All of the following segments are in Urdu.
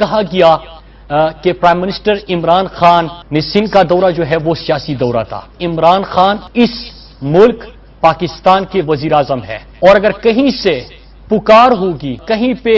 کہا گیا کہ پرائم منسٹر عمران خان نے سندھ کا دورہ جو ہے وہ سیاسی دورہ تھا. عمران خان اس ملک پاکستان کے وزیر اعظم ہے، اور اگر کہیں سے پکار ہوگی، کہیں پہ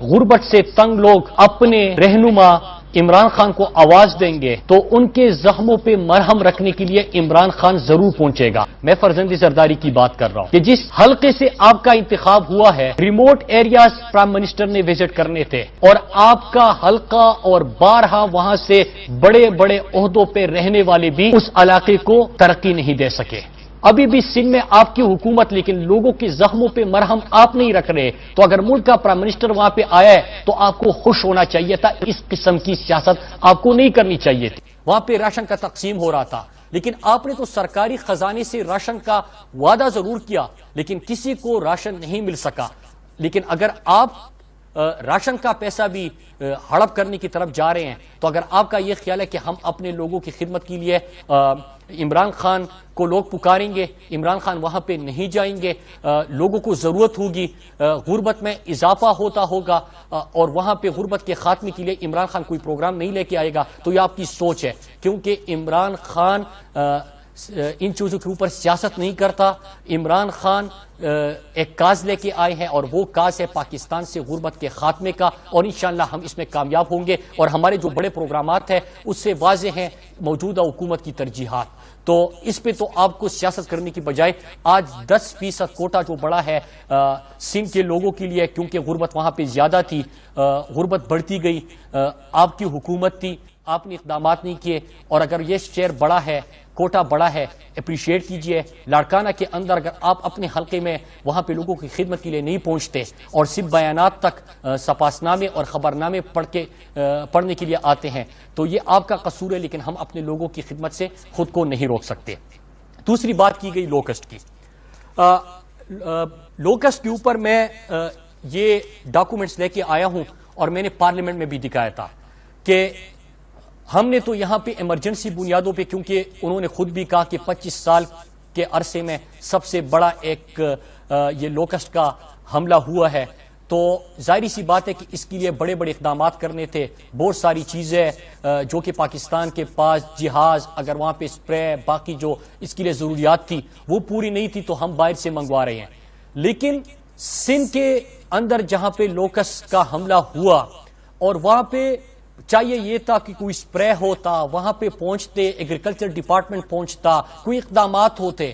غربت سے تنگ لوگ اپنے رہنما عمران خان کو آواز دیں گے تو ان کے زخموں پہ مرہم رکھنے کے لیے عمران خان ضرور پہنچے گا. میں فرزند زرداری کی بات کر رہا ہوں کہ جس حلقے سے آپ کا انتخاب ہوا ہے، ریموٹ ایریاز پرائم منسٹر نے وزٹ کرنے تھے، اور آپ کا حلقہ اور بارہا وہاں سے بڑے بڑے عہدوں پہ رہنے والے بھی اس علاقے کو ترقی نہیں دے سکے. ابھی بھی سندھ میں آپ کی حکومت، لیکن لوگوں کے زخموں پہ مرہم آپ نہیں رکھ رہے. تو اگر ملک کا پرائم منسٹر وہاں پہ آیا ہے تو آپ کو خوش ہونا چاہیے تھا. اس قسم کی سیاست آپ کو نہیں کرنی چاہیے تھی. وہاں پہ راشن کا تقسیم ہو رہا تھا، لیکن آپ نے تو سرکاری خزانے سے راشن کا وعدہ ضرور کیا، لیکن کسی کو راشن نہیں مل سکا. لیکن اگر آپ راشن کا پیسہ بھی ہڑپ کرنے کی طرف جا رہے ہیں، تو اگر آپ کا یہ خیال ہے کہ ہم اپنے لوگوں کی خدمت کے لیے عمران خان کو لوگ پکاریں گے، عمران خان وہاں پہ نہیں جائیں گے، لوگوں کو ضرورت ہوگی، غربت میں اضافہ ہوتا ہوگا اور وہاں پہ غربت کے خاتمے کے لیے عمران خان کوئی پروگرام نہیں لے کے آئے گا، تو یہ آپ کی سوچ ہے. کیونکہ عمران خان ان چیزوں کے اوپر سیاست نہیں کرتا. عمران خان ایک کاز لے کے آئے ہیں، اور وہ کاز ہے پاکستان سے غربت کے خاتمے کا، اور انشاءاللہ ہم اس میں کامیاب ہوں گے. اور ہمارے جو بڑے پروگرامات ہیں اس سے واضح ہیں موجودہ حکومت کی ترجیحات. تو اس پہ تو آپ کو سیاست کرنے کی بجائے آج 10% کوٹا جو بڑا ہے سندھ کے لوگوں کے لیے، کیونکہ غربت وہاں پہ زیادہ تھی، غربت بڑھتی گئی، آپ کی حکومت تھی، آپ نے اقدامات نہیں کیے. اور اگر یہ شیئر بڑا ہے، کوٹا بڑا ہے، اپریشیٹ کیجئے. لاڑکانہ کے اندر اگر آپ اپنے حلقے میں وہاں پہ لوگوں کی خدمت کے لیے نہیں پہنچتے اور صرف بیانات تک سپاسنامے اور خبرنامے پڑھنے کے لیے آتے ہیں، تو یہ آپ کا قصور ہے، لیکن ہم اپنے لوگوں کی خدمت سے خود کو نہیں روک سکتے. دوسری بات کی گئی لوکسٹ کی. لوکسٹ کے اوپر میں یہ ڈاکومنٹس لے کے آیا ہوں، اور میں نے پارلیمنٹ میں بھی دکھایا تھا کہ ہم نے تو یہاں پہ ایمرجنسی بنیادوں پہ، کیونکہ انہوں نے خود بھی کہا کہ 25 سال کے عرصے میں سب سے بڑا ایک یہ لوکسٹ کا حملہ ہوا ہے، تو ظاہری سی بات ہے کہ اس کے لیے بڑے بڑے اقدامات کرنے تھے. بہت ساری چیزیں جو کہ پاکستان کے پاس جہاز، اگر وہاں پہ اسپرے، باقی جو اس کے لیے ضروریات تھی وہ پوری نہیں تھی، تو ہم باہر سے منگوا رہے ہیں. لیکن سندھ کے اندر جہاں پہ لوکسٹ کا حملہ ہوا، اور وہاں پہ چاہیے یہ تھا کہ کوئی سپرے ہوتا، وہاں پہ پہنچتے، ایگریکلچر ڈپارٹمنٹ پہنچتا، کوئی اقدامات ہوتے.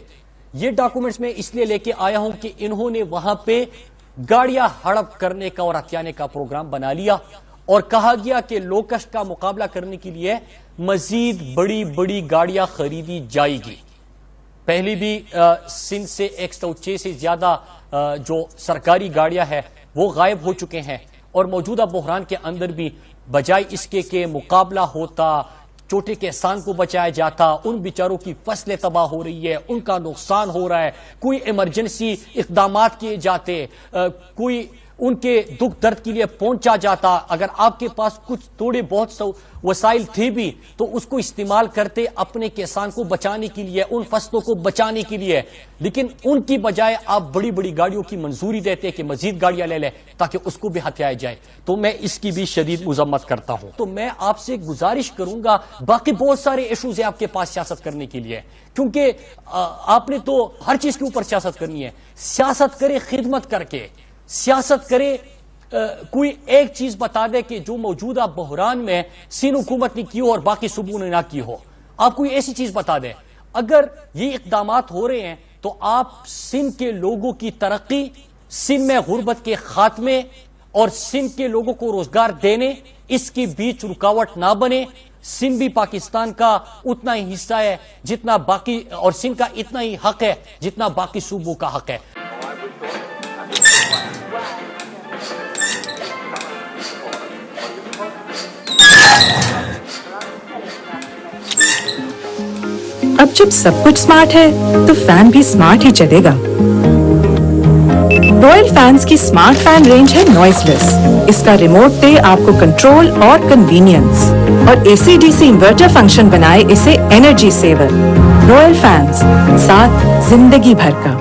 یہ ڈاکومنٹس میں اس لیے لے کے آیا ہوں کہ انہوں نے وہاں پہ گاڑیاں ہڑپ کرنے کا اور ہتھیانے کا پروگرام بنا لیا، اور کہا گیا کہ لوکسٹ کا مقابلہ کرنے کے لیے مزید بڑی بڑی گاڑیاں خریدی جائے گی. پہلی بھی سندھ سے 106 سے زیادہ جو سرکاری گاڑیاں ہیں وہ غائب ہو چکے ہیں. اور موجودہ بحران کے اندر بھی بجائے اس کے کہ مقابلہ ہوتا، چھوٹے کسان کو بچایا جاتا، ان بیچاروں کی فصلیں تباہ ہو رہی ہے، ان کا نقصان ہو رہا ہے، کوئی ایمرجنسی اقدامات کیے جاتے، کوئی ان کے دکھ درد کے لیے پہنچا جاتا. اگر آپ کے پاس کچھ تھوڑے بہت وسائل تھے بھی تو اس کو استعمال کرتے اپنے کسان کو بچانے کے لیے، ان فصلوں کو بچانے کے لیے. لیکن ان کی بجائے آپ بڑی بڑی گاڑیوں کی منظوری دیتے کہ مزید گاڑیاں لے لیں تاکہ اس کو بھی ہتھیایا جائے. تو میں اس کی بھی شدید مذمت کرتا ہوں. تو میں آپ سے گزارش کروں گا، باقی بہت سارے ایشوز ہیں آپ کے پاس سیاست کرنے کے لیے، کیونکہ آپ نے تو ہر چیز کے اوپر سیاست کرنی ہے. سیاست کرے خدمت کر کے، سیاست کرے کوئی ایک چیز بتا دے کہ جو موجودہ بحران میں سندھ حکومت نے کی ہو اور باقی صوبوں نے نہ کی ہو. آپ کوئی ایسی چیز بتا دیں. اگر یہ اقدامات ہو رہے ہیں تو آپ سندھ کے لوگوں کی ترقی، سندھ میں غربت کے خاتمے اور سندھ کے لوگوں کو روزگار دینے، اس کے بیچ رکاوٹ نہ بنے. سندھ بھی پاکستان کا اتنا ہی حصہ ہے جتنا باقی، اور سندھ کا اتنا ہی حق ہے جتنا باقی صوبوں کا حق ہے. اب جب سب کچھ سمارٹ ہے تو فین بھی سمارٹ ہی چلے گا. رائل فینز کی سمارٹ فین رینج ہے نوائز لیس. اس کا ریموٹ دے آپ کو کنٹرول اور کنوینئنس، اور A C D C inverter function بنائے اسے انرجی سیور. رائل فینز، ساتھ زندگی بھر کا.